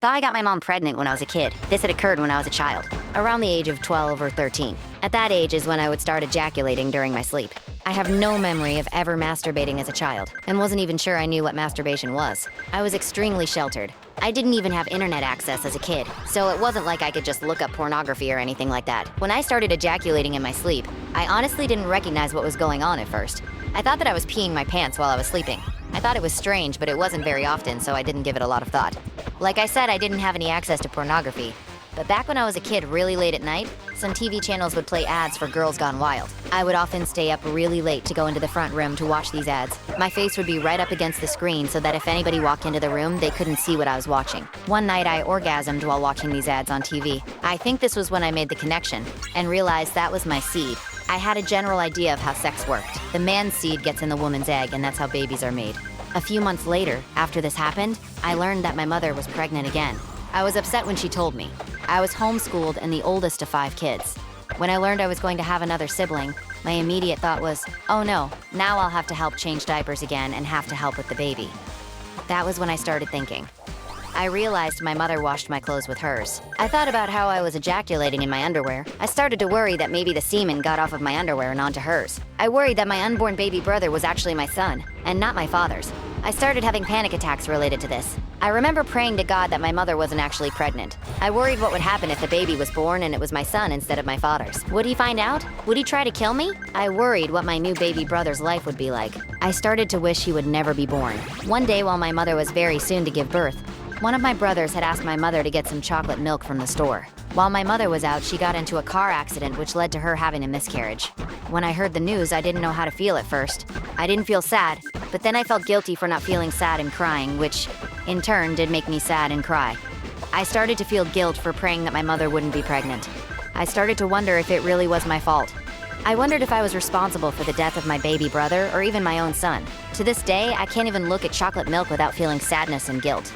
Thought I got my mom pregnant when I was a kid. This had occurred when I was a child, around the age of 12 or 13. At that age is when I would start ejaculating during my sleep. I have no memory of ever masturbating as a child, and wasn't even sure I knew what masturbation was. I was extremely sheltered. I didn't even have internet access as a kid, so it wasn't like I could just look up pornography or anything like that. When I started ejaculating in my sleep, I honestly didn't recognize what was going on at first. I thought that I was peeing my pants while I was sleeping. I thought it was strange, but it wasn't very often, so I didn't give it a lot of thought. Like I said, I didn't have any access to pornography. But back when I was a kid really late at night, some TV channels would play ads for Girls Gone Wild. I would often stay up really late to go into the front room to watch these ads. My face would be right up against the screen so that if anybody walked into the room, they couldn't see what I was watching. One night I orgasmed while watching these ads on TV. I think this was when I made the connection and realized that was my seed. I had a general idea of how sex worked. The man's seed gets in the woman's egg, and that's how babies are made. A few months later, after this happened, I learned that my mother was pregnant again. I was upset when she told me. I was homeschooled and the oldest of 5 kids. When I learned I was going to have another sibling, my immediate thought was, oh no, now I'll have to help change diapers again and have to help with the baby. That was when I started thinking. I realized my mother washed my clothes with hers. I thought about how I was ejaculating in my underwear. I started to worry that maybe the semen got off of my underwear and onto hers. I worried that my unborn baby brother was actually my son, and not my father's. I started having panic attacks related to this. I remember praying to God that my mother wasn't actually pregnant. I worried what would happen if the baby was born and it was my son instead of my father's. Would he find out? Would he try to kill me? I worried what my new baby brother's life would be like. I started to wish he would never be born. One day while my mother was very soon to give birth, one of my brothers had asked my mother to get some chocolate milk from the store. While my mother was out, she got into a car accident which led to her having a miscarriage. When I heard the news, I didn't know how to feel at first. I didn't feel sad, but then I felt guilty for not feeling sad and crying, which, in turn, did make me sad and cry. I started to feel guilt for praying that my mother wouldn't be pregnant. I started to wonder if it really was my fault. I wondered if I was responsible for the death of my baby brother or even my own son. To this day, I can't even look at chocolate milk without feeling sadness and guilt.